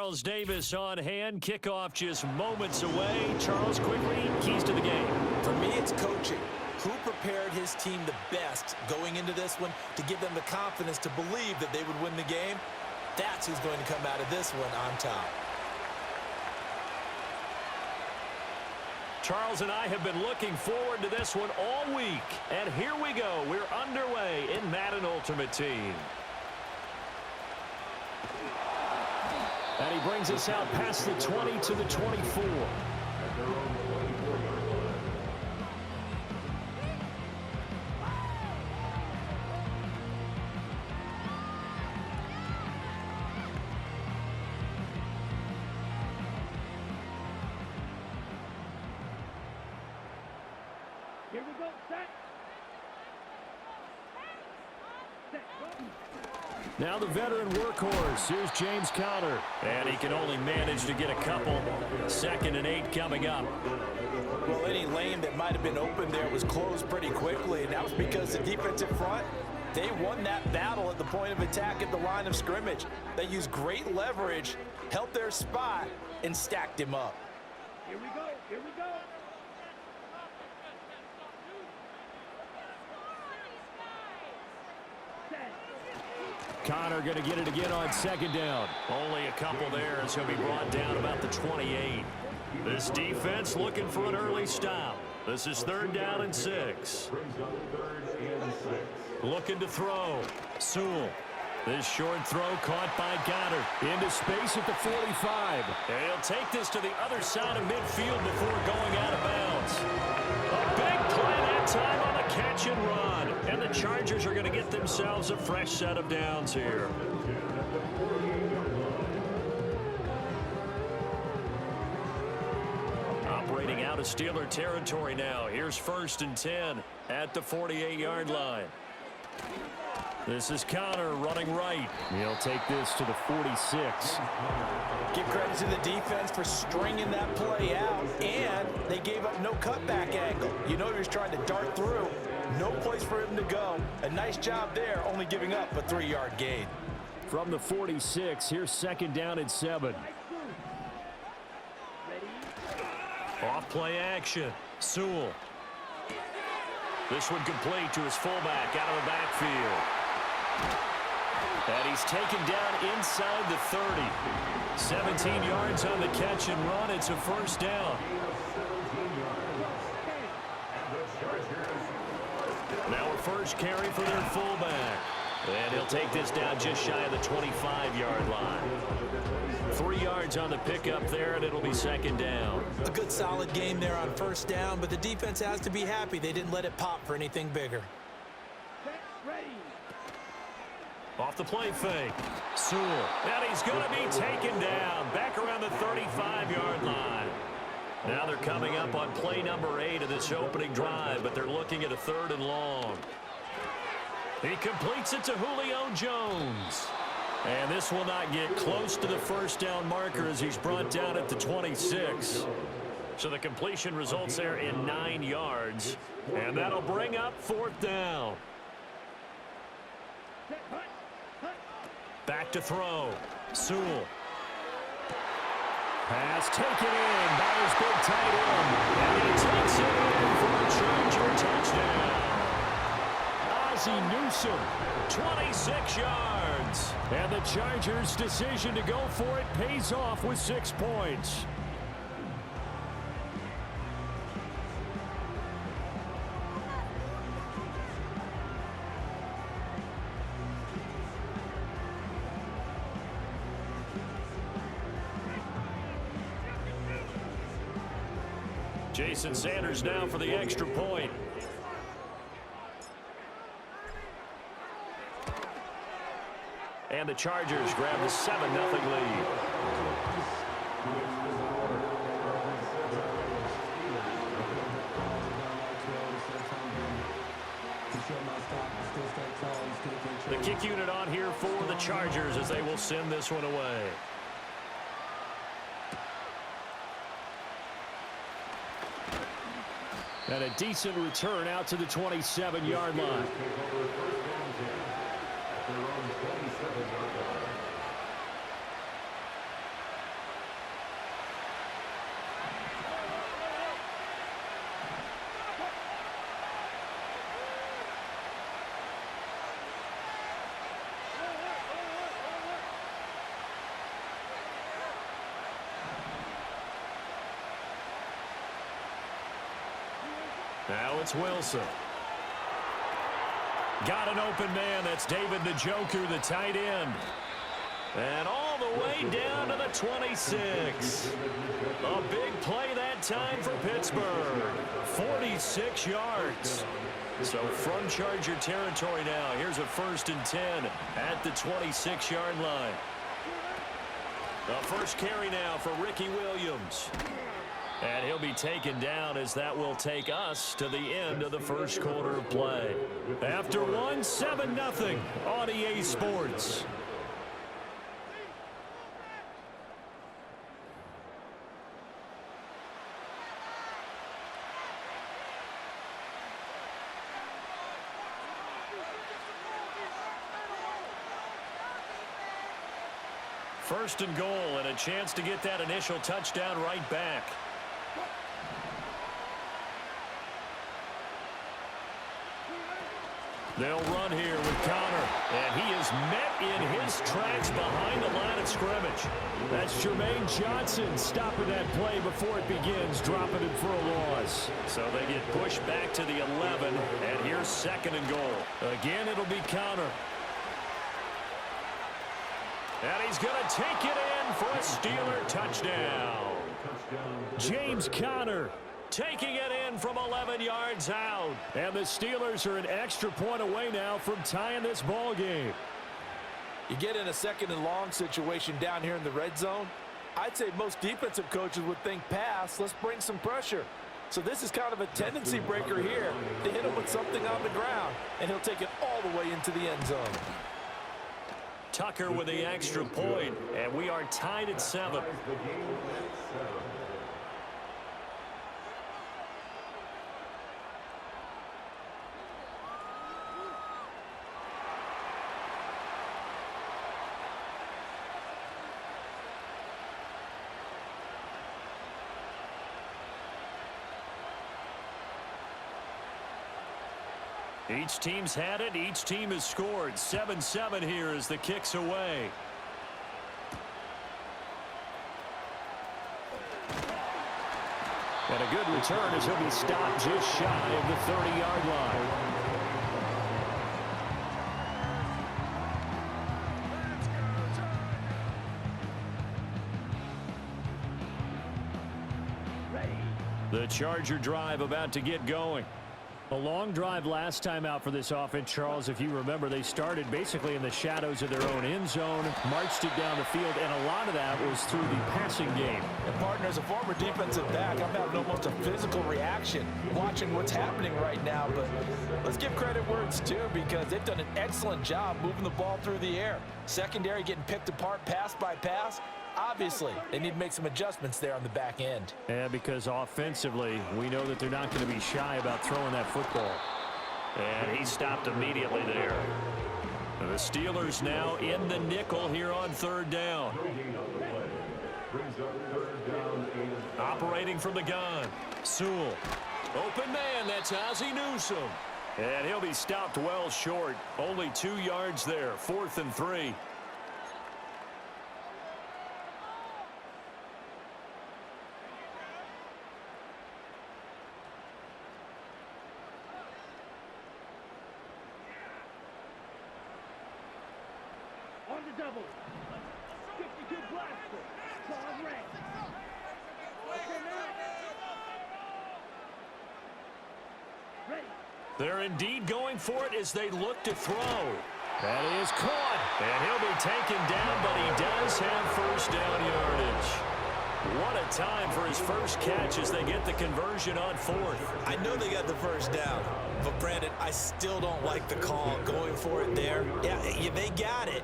Charles Davis on hand. Kickoff just moments away. Charles, quickly, keys to the game. For me, it's coaching. Who prepared his team the best going into this one to give them the confidence to believe that they would win the game? That's who's going to come out of this one on top. Charles and I have been looking forward to this one all week. And here we go. We're underway in Madden Ultimate Team. And he brings us out past the 20 to the 24. Here we go, set. Now the veteran workhorse. Here's James Conner. And he can only manage to get a couple. 2nd and 8 coming up. Well, any lane that might have been open there was closed pretty quickly, and that was because the defensive front, they won that battle at the point of attack at the line of scrimmage. They used great leverage, held their spot, and stacked him up. Here we go, here we go. Conner going to get it again on 2nd down. Only a couple there as he'll be brought down about the 28. This defense looking for an early stop. This is 3rd down and 6. Looking to throw. Sewell. This short throw caught by Conner. Into space at the 45. And he'll take this to the other side of midfield before going out of bounds. A big play that time on the catch and run. And the Chargers are going to get themselves a fresh set of downs here. Operating out of Steeler territory now. Here's 1st and 10 at the 48-yard line. This is Conner running right. He'll take this to the 46. Give credit to the defense for stringing that play out, and they gave up no cutback angle. You know he was trying to dart through. No place for him to go. A nice job there, only giving up a 3-yard gain. From the 46, here's 2nd down and 7. Off play action. Sewell. This one complete to his fullback out of the backfield. And he's taken down inside the 30. 17 yards on the catch and run. It's a 1st down. Now a 1st carry for their fullback. And he'll take this down just shy of the 25-yard line. 3 yards on the pickup there, and it'll be 2nd down. A good solid game there on 1st down, but the defense has to be happy they didn't let it pop for anything bigger. Off the play fake. Sewell. And he's going to be taken down. Back around the 35-yard line. Now they're coming up on play number 8 of this opening drive, but they're looking at a 3rd and long. He completes it to Julio Jones. And this will not get close to the 1st down marker as he's brought down at the 26. So the completion results there in 9 yards. And that'll bring up 4th down. Back to throw. Sewell. Pass taken in by his big tight end. And he takes it in for a Charger touchdown. Ozzie Newsome, 26 yards. And the Chargers' decision to go for it pays off with 6 points. Jason Sanders now for the extra point. And the Chargers grab the 7-0 lead. The kick unit on here for the Chargers as they will send this one away. And a decent return out to the 27-yard line. it's Wilson. Got an open man. That's David Njoku, the tight end. And all the way down to the 26. A big play that time for Pittsburgh. 46 yards. So from Charger territory now. Here's a 1st and 10 at the 26-yard line. The first carry now for Ricky Williams. And he'll be taken down as that will take us to the end of the first quarter of play. After one, 7-0 on EA Sports. First and goal, and a chance to get that initial touchdown right back. They'll run here with Connor, and he is met in his tracks behind the line of scrimmage. That's Jermaine Johnson stopping that play before it begins, dropping it for a loss. So they get pushed back to the 11, and here's 2nd and goal. Again, it'll be Connor. And he's going to take it in for a Steeler touchdown. James Conner taking it in from 11 yards out. And the Steelers are an extra point away now from tying this ball game. You get in a 2nd and long situation down here in the red zone. I'd say most defensive coaches would think pass. Let's bring some pressure. So this is kind of a tendency breaker here to hit him with something on the ground. And he'll take it all the way into the end zone. Tucker with the extra point, and we are tied at 7. Each team's had it. Each team has scored. 7-7 here as the kick's away. And a good return as he'll be stopped just shy of the 30-yard line. The Charger drive about to get going. A long drive last time out for this offense, Charles. If you remember, they started basically in the shadows of their own end zone, marched it down the field, and a lot of that was through the passing game. And partner, as a former defensive back, I'm having almost a physical reaction watching what's happening right now. But let's give credit where it's due, because they've done an excellent job moving the ball through the air. Secondary getting picked apart pass by pass. Obviously, they need to make some adjustments there on the back end. Yeah, because offensively, we know that they're not going to be shy about throwing that football. And he stopped immediately there. The Steelers now in the nickel here on 3rd down. Operating from the gun. Sewell. Open man, that's Ozzie Newsome. And he'll be stopped well short. Only 2 yards there. 4th and 3. On the double. 52 blaster. Charles Ray. Okay, now. Ready. They're indeed going for it as they look to throw. That is caught. And he'll be taken down, but he does have 1st down yardage. What a time for his first catch as they get the conversion on 4th. I know they got the 1st down, but Brandon, I still don't like the call going for it there. Yeah, they got it.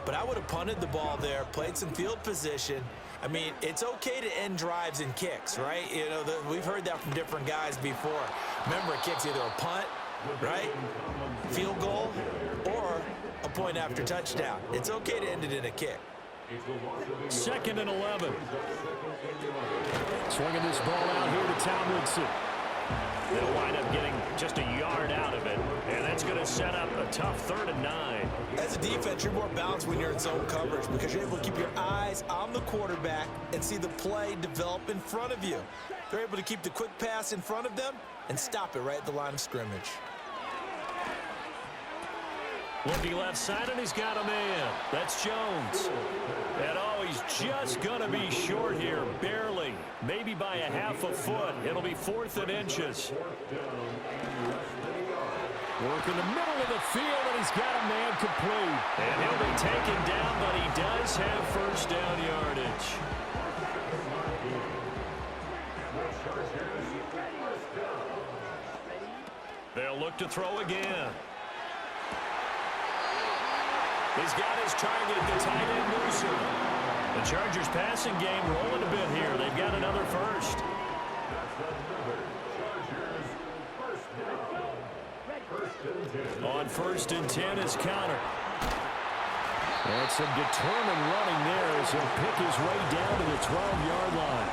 But I would have punted the ball there, played some field position. I mean, it's okay to end drives and kicks, right? You know, we've heard that from different guys before. Remember, a kick's either a punt, right, field goal, or a point after touchdown. It's okay to end it in a kick. 2nd and 11. Swinging this ball out here to Tomlinson. They'll wind up getting just a yard out of it, and that's going to set up a tough 3rd and 9. As a defense, you're more balanced when you're in zone coverage because you're able to keep your eyes on the quarterback and see the play develop in front of you. They're able to keep the quick pass in front of them and stop it right at the line of scrimmage. Looking left side, and he's got a man. That's Jones. And oh, he's just going to be short here, barely. Maybe by a half a foot. It'll be 4th and inches. Work in the middle of the field, and he's got a man complete. And he'll be taken down, but he does have first down yardage. They'll look to throw again. He's got his target, the tight end Newsom. The Chargers passing game rolling a bit here. They've got another first. On 1st and 10 is counter. And some determined running there as he'll pick his way down to the 12-yard line.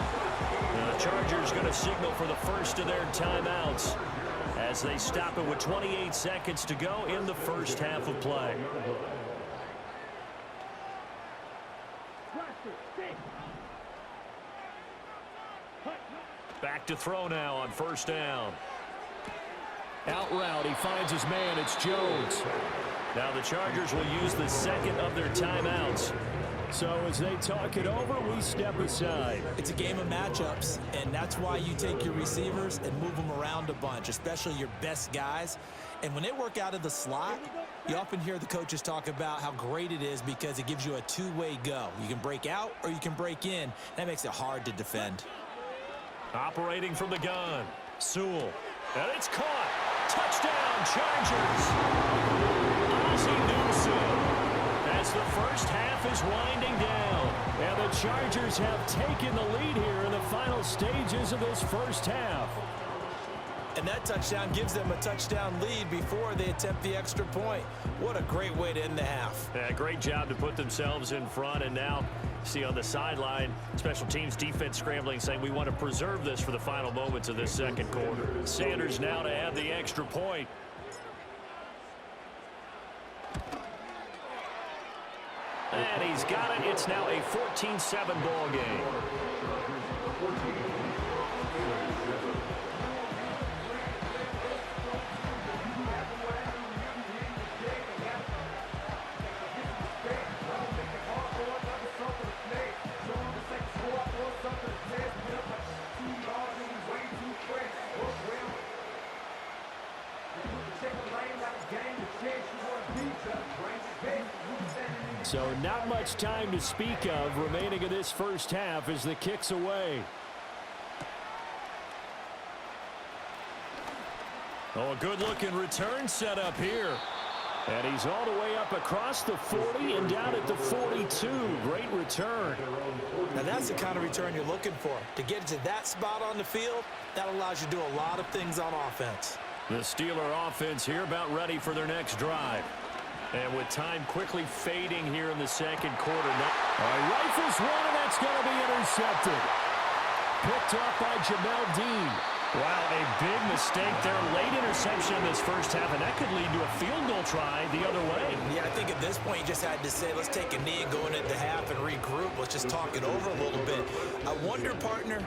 Now the Chargers going to signal for the first of their timeouts as they stop it with 28 seconds to go in the first half of play. Back to throw now on 1st down. Out route, he finds his man. It's Jones. Now the Chargers will use the second of their timeouts. So as they talk it over, we step aside. It's a game of matchups, and that's why you take your receivers and move them around a bunch, especially your best guys. And when they work out of the slot, you often hear the coaches talk about how great it is because it gives you a two-way go. You can break out or you can break in. That makes it hard to defend. Operating from the gun, Sewell. And it's caught. Touchdown, Chargers. Ozzie Newsome. As the first half is winding down. And the Chargers have taken the lead here in the final stages of this first half. And that touchdown gives them a touchdown lead before they attempt the extra point. What a great way to end the half. Yeah, great job to put themselves in front. And now, see on the sideline, special teams defense scrambling, saying we want to preserve this for the final moments of this second quarter. Sanders now to add the extra point. And he's got it. It's now a 14-7 ball game. So not much time to speak of remaining in this first half as the kick's away. Oh, a good-looking return set up here. And he's all the way up across the 40 and down at the 42. Great return. Now that's the kind of return you're looking for. To get to that spot on the field, that allows you to do a lot of things on offense. The Steeler offense here about ready for their next drive. And with time quickly fading here in the second quarter. Rifles one, and that's going to be intercepted. Picked up by Jamel Dean. Wow, a big mistake there. Late interception in this first half, and that could lead to a field goal try the other way. Yeah, I think at this point you just had to say, let's take a knee and go into the half and regroup. Let's just talk it over a little bit. I wonder, partner,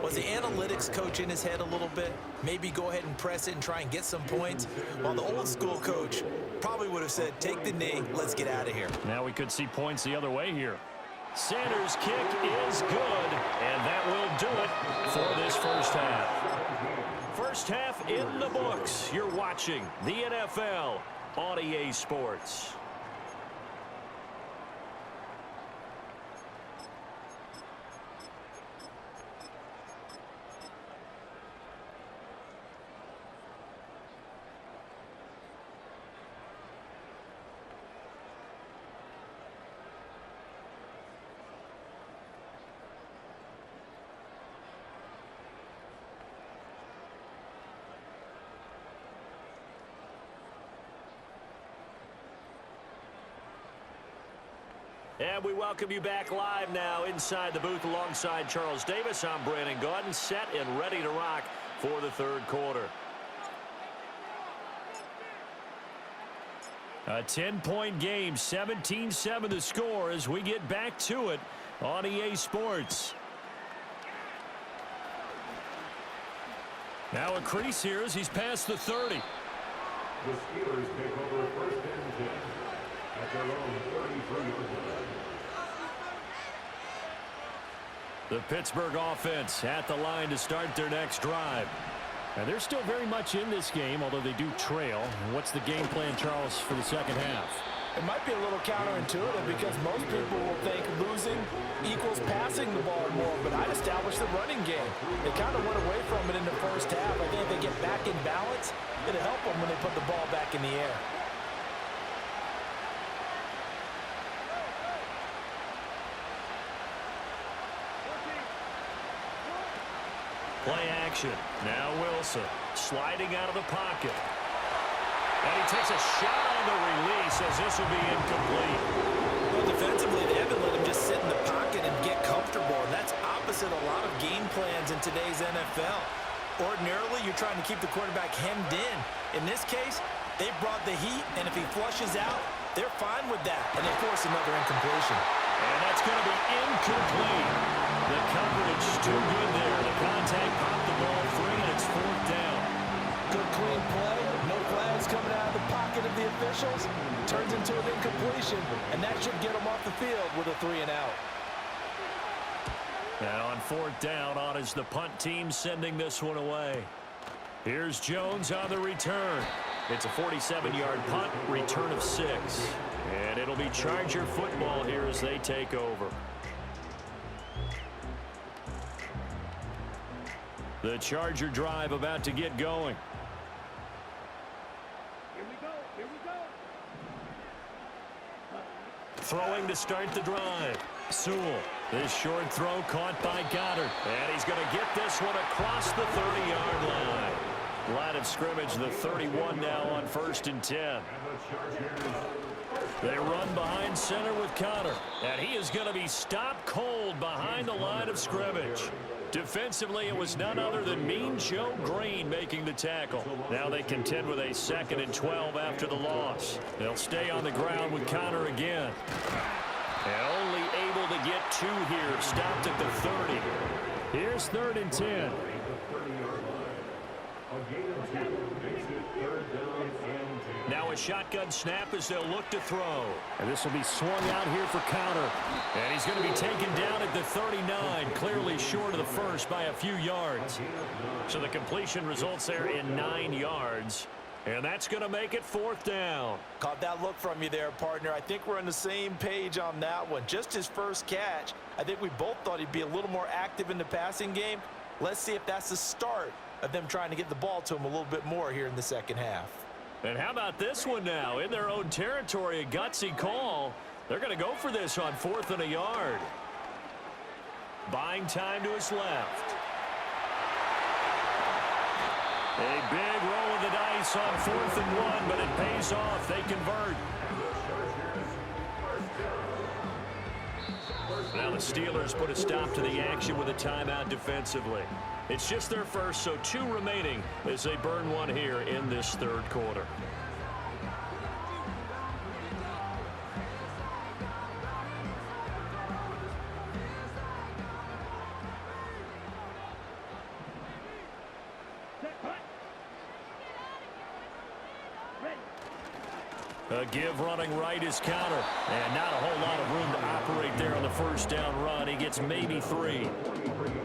was the analytics coach in his head a little bit? Maybe go ahead and press it and try and get some points? While the old school coach probably would have said, take the knee, let's get out of here. Now we could see points the other way here. Sanders' kick is good, and that will do it for this first half. First half in the books. You're watching the NFL on EA Sports. And we welcome you back live now inside the booth alongside Charles Davis. I'm Brandon Gaudin, set and ready to rock for the third quarter. A 10-point game, 17-7 the score as we get back to it on EA Sports. Now a crease here as he's past the 30. The Steelers take over first and 10 at their own 33-yard line. The Pittsburgh offense at the line to start their next drive. And they're still very much in this game, although they do trail. What's the game plan, Charles, for the second half? It might be a little counterintuitive because most people will think losing equals passing the ball more, but I'd establish the running game. They kind of went away from it in the first half. I think if they get back in balance, it'll help them when they put the ball back in the air. Play action. Now Wilson sliding out of the pocket. And he takes a shot on the release as this will be incomplete. Well, defensively, they haven't let him just sit in the pocket and get comfortable, and that's opposite a lot of game plans in today's NFL. Ordinarily, you're trying to keep the quarterback hemmed in. In this case, they brought the heat, and if he flushes out, they're fine with that, and they force another incompletion. And that's going to be incomplete. The coverage too good there. The contact popped the ball free, and it's fourth down. Good clean play. No flags coming out of the pocket of the officials. Turns into an incompletion, and that should get them off the field with a 3-and-out. Now on fourth down, on is the punt team sending this one away. Here's Jones on the return. It's a 47-yard punt, return of 6. And it'll be Charger football here as they take over. The Charger drive about to get going. Here we go. Here we go. Throwing to start the drive. Sewell. This short throw caught by Goddard. And he's going to get this one across the 30-yard line. Line of scrimmage, the 31 now on 1st and 10. They run behind center with Connor. And he is going to be stopped cold behind the line of scrimmage. Defensively, it was none other than Mean Joe Green making the tackle. Now they contend with a 2nd and 12 after the loss. They'll stay on the ground with Connor again. And only able to get 2 here. Stopped at the 30. Here's 3rd and 10. Now a shotgun snap as they'll look to throw. And this will be swung out here for Connor. And he's going to be taken down at the 39, clearly short of the first by a few yards. So the completion results there in 9 yards. And that's going to make it 4th down. Caught that look from you there, partner. I think we're on the same page on that one. Just his first catch. I think we both thought he'd be a little more active in the passing game. Let's see if that's the start of them trying to get the ball to him a little bit more here in the second half. And how about this one now? In their own territory, a gutsy call. They're going to go for this on 4th and a yard. Buying time to his left. A big roll of the dice on 4th and 1, but it pays off. They convert. Now the Steelers put a stop to the action with a timeout defensively. It's just their first, so 2 remaining as they burn one here in this 3rd quarter. Set, punt. Ready. A give running right is Connor. And not a whole lot of room to operate there on the first down run. He gets maybe 3.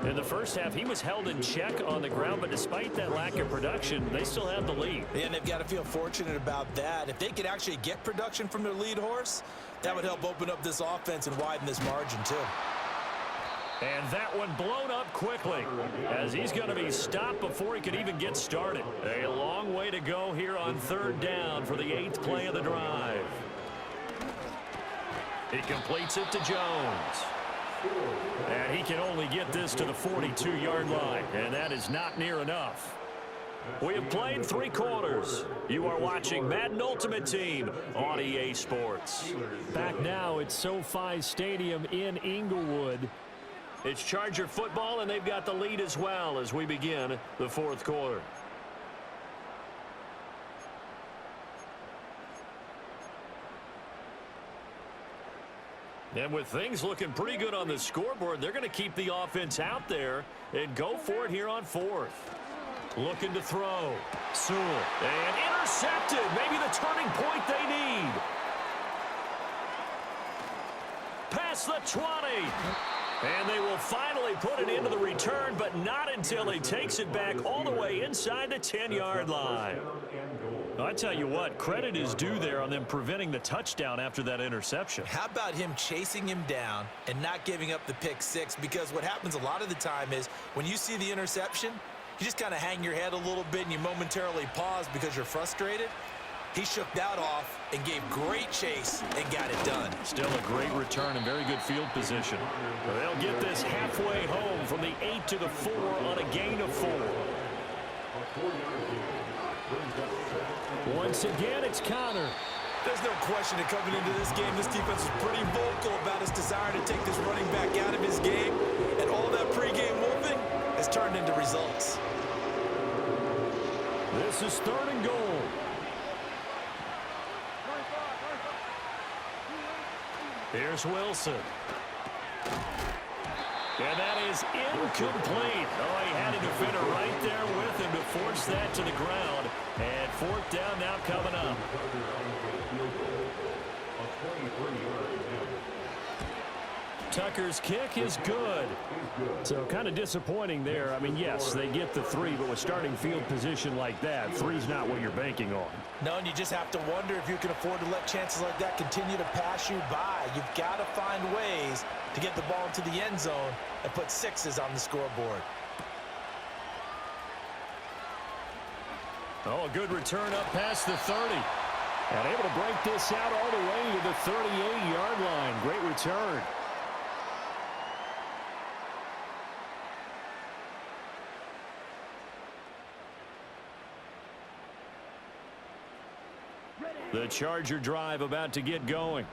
In the first half, he was held in check on the ground, but despite that lack of production, they still have the lead. And they've got to feel fortunate about that. If they could actually get production from their lead horse, that would help open up this offense and widen this margin too. And that one blown up quickly as he's going to be stopped before he could even get started. A long way to go here on 3rd down for the 8th play of the drive. He completes it to Jones. And he can only get this to the 42-yard line, and that is not near enough. We have played 3 quarters. You are watching Madden Ultimate Team on EA Sports. Back now at SoFi Stadium in Inglewood. It's Charger football, and they've got the lead as well as we begin the fourth quarter. And with things looking pretty good on the scoreboard, they're going to keep the offense out there and go for it here on fourth. Looking to throw. Sewell. And intercepted. Maybe the turning point they need. Past the 20. And they will finally put it into the return, but not until he takes it back all the way inside the 10-yard line. I tell you what, credit is due there on them preventing the touchdown after that interception. How about him chasing him down and not giving up the pick six? Because what happens a lot of the time is when you see the interception, you just kind of hang your head a little bit and you momentarily pause because you're frustrated. He shook that off and gave great chase and got it done. Still a great return and very good field position. They'll get this halfway home from the 8 to the 4 on a gain of 4. Once again, it's Connor. There's no question that coming into this game, this defense was pretty vocal about its desire to take this running back out of his game. And all that pregame wolfing has turned into results. This is 3rd and goal. Here's Wilson. And that is incomplete. Oh, he had a defender right there with him to force that to the ground. And 4th down now coming up. Tucker's kick is good. So kind of disappointing there. I mean, yes, they get the 3, but with starting field position like that, 3's not what you're banking on. No, and you just have to wonder if you can afford to let chances like that continue to pass you by. You've got to find ways to get the ball into the end zone and put 6s on the scoreboard. Oh, a good return up past the 30. And able to break this out all the way to the 38-yard line. Great return. The Charger drive about to get going.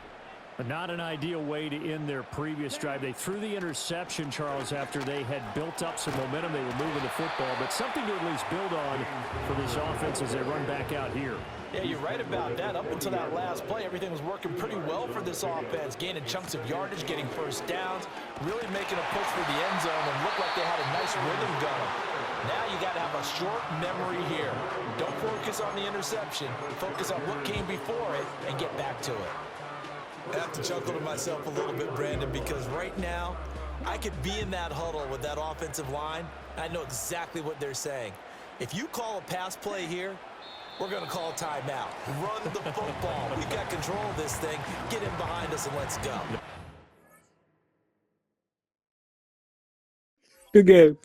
But not an ideal way to end their previous drive. They threw the interception, Charles, after they had built up some momentum. They were moving the football, but something to at least build on for this offense as they run back out here. Yeah, you're right about that. Up until that last play, everything was working pretty well for this offense. Gaining chunks of yardage, getting first downs, really making a push for the end zone, and looked like they had a nice rhythm going. Now you got to have a short memory here. Don't focus on the interception. Focus on what came before it and get back to it. I have to chuckle to myself a little bit, Brandon, because right now I could be in that huddle with that offensive line. I know exactly what they're saying. If you call a pass play here, we're going to call a timeout. Run the football. We've got control of this thing. Get in behind us and let's go. Good game.